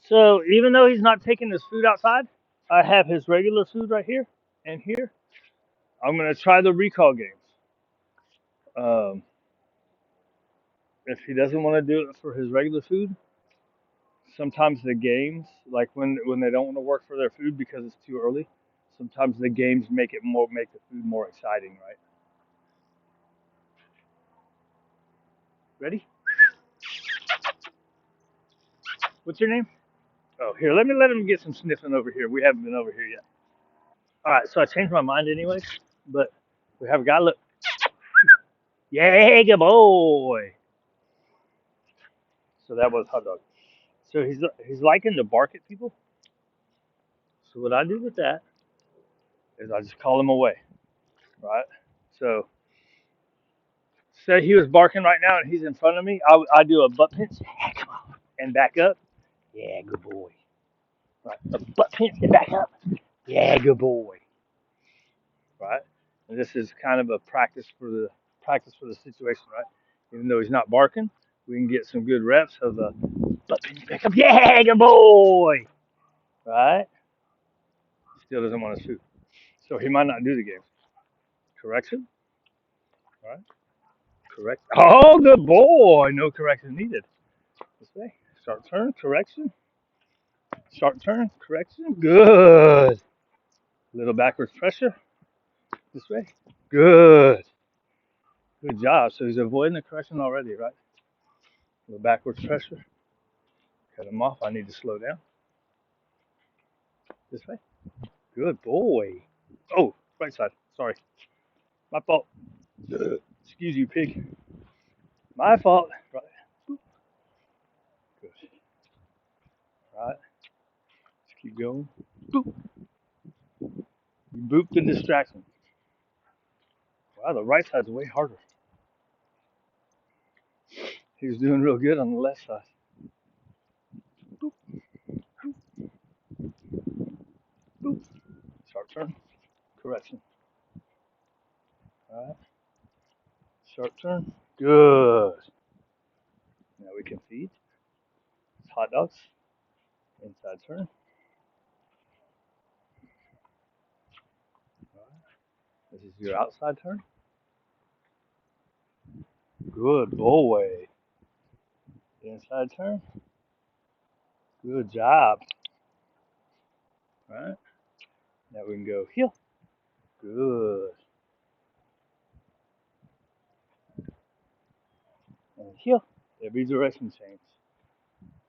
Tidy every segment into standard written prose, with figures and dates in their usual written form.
So even though he's not taking his food outside, I have his regular food right here and here. I'm gonna try the recall games. Um, if he doesn't want to do it for his regular food, sometimes the games, like when they don't want to work for their food because it's too early, sometimes the games make the food more exciting, right? Ready? What's your name? Oh, here, let him get some sniffing over here. We haven't been over here yet. All right, so I changed my mind anyways, but we have a guy. Look, yeah, good boy. So that was hot dog. So he's liking to bark at people. So what I do with that is I just call him away, right? So say he was barking right now and he's in front of me. I do a butt pinch, come on, and back up. Yeah, good boy. Right, a butt pinch and back up. Yeah, good boy. Right. And this is kind of a practice for the situation, right? Even though he's not barking, we can get some good reps of the butt pinch back up. Yeah, good boy. Right. He still doesn't want to shoot, so he might not do the game. Correction. Right. Correct. Oh, good boy. No correction needed. This way. Sharp turn. Correction. Sharp turn. Correction. Good. Little backwards pressure. This way. Good. Good job. So he's avoiding the correction already, right? Little backwards pressure. Cut him off. I need to slow down. This way. Good boy. Oh, right side. Sorry. My fault. Excuse you, pig. My fault. Right. Good. Right. Just keep going. Boop. You boop the distraction. Wow, the right side's way harder. He was doing real good on the left side. Boop, boop. Sharp turn. Correction. All right. Sharp turn. Good. Now we can feed. It's hot dogs. Inside turn. All right. This is your outside turn. Good boy. Inside turn. Good job. All right. Now we can go heel. Good. And heel. Every direction change.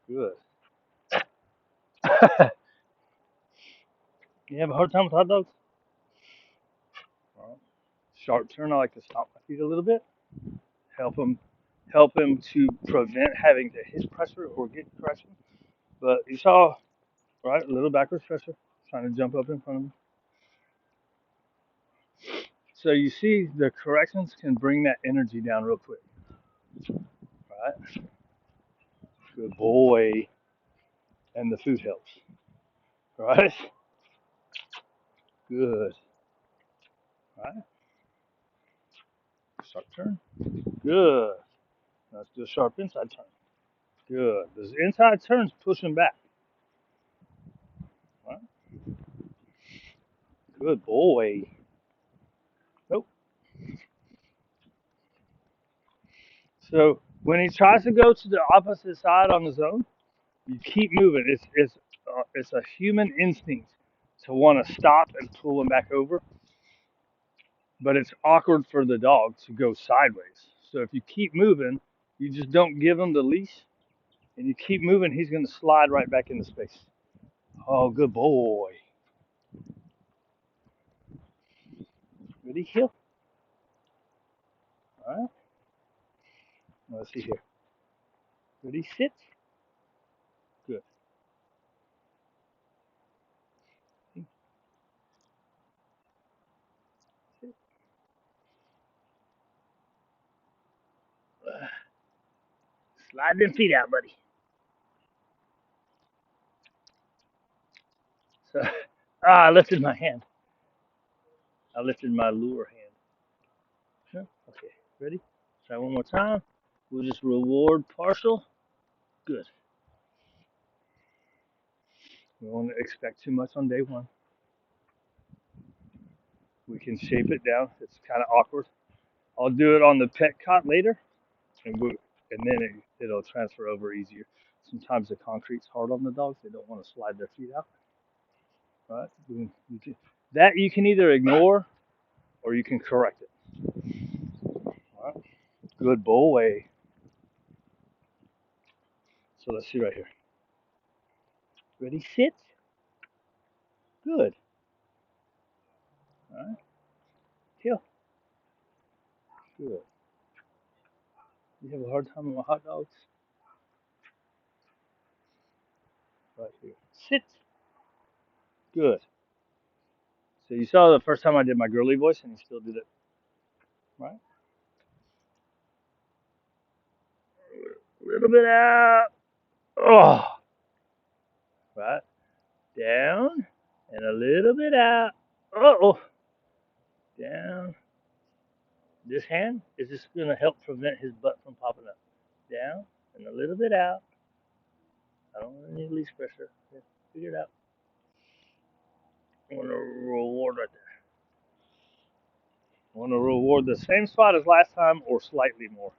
Good. You have a hard time with hot dogs? All right. Sharp turn. I like to stomp my feet a little bit. Help him. Help him to prevent having to hit pressure or get pressure. But you saw, right, a little backwards pressure, trying to jump up in front of him. So you see, the corrections can bring that energy down real quick. Right? Good boy. And the food helps. Right? Good. Right? Sharp turn. Good. Let's do a sharp inside turn. Good. Those inside turns push him back. Right? Good boy. Nope. So when he tries to go to the opposite side on his own, you keep moving. It's a human instinct to want to stop and pull him back over, but it's awkward for the dog to go sideways. So if you keep moving, you just don't give him the leash, and you keep moving, he's going to slide right back into space. Oh, good boy. Ready, heel. All right. Now let's see here. Ready, sit. Good. Sit. Slide them feet out, buddy. So, I lifted my hand. I lifted my lure hand. Sure. Okay. Ready? Try one more time. We'll just reward partial. Good. We don't expect too much on day one. We can shape it down. It's kind of awkward. I'll do it on the pet cot later, and then it'll transfer over easier. Sometimes the concrete's hard on the dogs. They don't want to slide their feet out, right? That you can either ignore or you can correct it. Right? Good boy. So let's see right here. Ready, sit. Good. All right. Kill. Good. You have a hard time with hot dogs? Right here. Sit. Good. So you saw the first time I did my girly voice, and he still did it, right? A little bit out. Oh, right. Down and a little bit out. Oh, down. This hand is just going to help prevent his butt from popping up. Down and a little bit out. I don't want any leash pressure. Yeah, figure it out. I want to reward right there. I want to reward the same spot as last time or slightly more.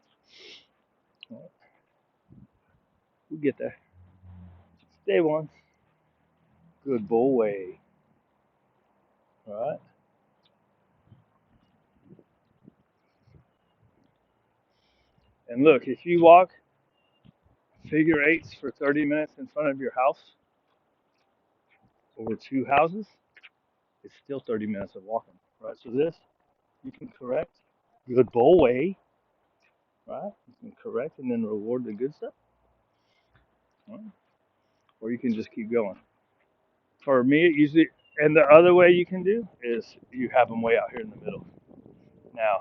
Well, we'll get there. Day one. Good boy. All right. And look, if you walk figure eights for 30 minutes in front of your house over two houses, it's still 30 minutes of walking, right? So this, you can correct. Good boy, right? You can correct and then reward the good stuff, right? Or you can just keep going. For me, it usually, and the other way you can do is you have them way out here in the middle. Now,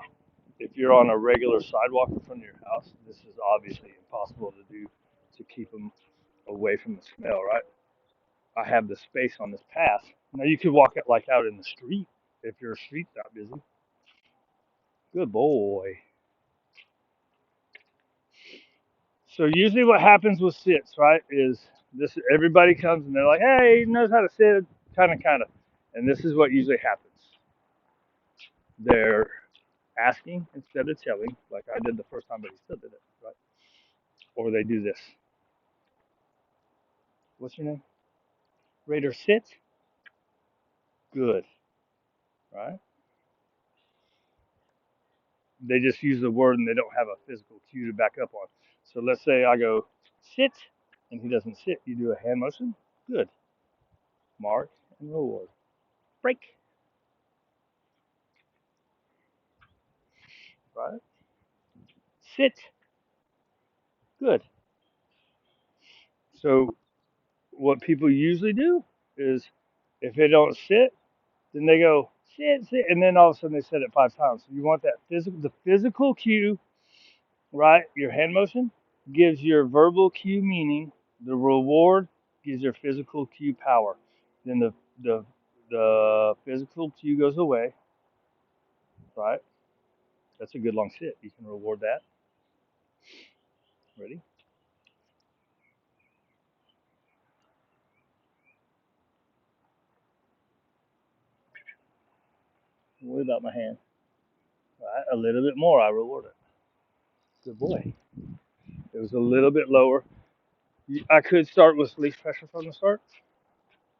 if you're on a regular sidewalk in front of your house, this is obviously impossible to do to keep them away from the smell, right? I have the space on this path. Now you could walk it like out in the street if your street's not busy. Good boy. So usually what happens with sits, right, is this everybody comes and they're like, hey, he knows how to sit, kind of. And this is what usually happens. They're asking instead of telling, like I did the first time, but he still did it, right? Or they do this. What's your name? Raider, sit. Good, right? They just use the word and they don't have a physical cue to back up on. So let's say I go sit and he doesn't sit. You do a hand motion. Good. Mark and reward. Break. Right? Sit. Good. So what people usually do is if they don't sit, then they go sit, sit, and then all of a sudden they said it 5 times. So you want that the physical cue, right? Your hand motion gives your verbal cue meaning. The reward gives your physical cue power. Then the the physical cue goes away, right? That's a good long sit. You can reward that. Ready? Don't worry about my hand. Right? A little bit more, I reward it. Good boy. It was a little bit lower. I could start with least pressure from the start.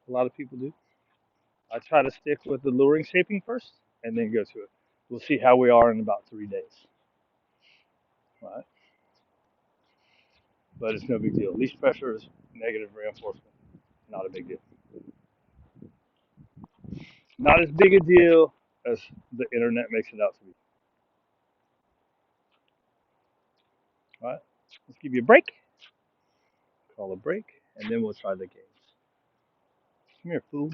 A lot of people do. I try to stick with the luring shaping first and then go to it. We'll see how we are in about 3 days. Right? But it's no big deal. Least pressure is negative reinforcement. Not a big deal. Not as big a deal as the internet makes it out to be. Right? Let's give you a break. Call a break, and then we'll try the games. Come here, fool.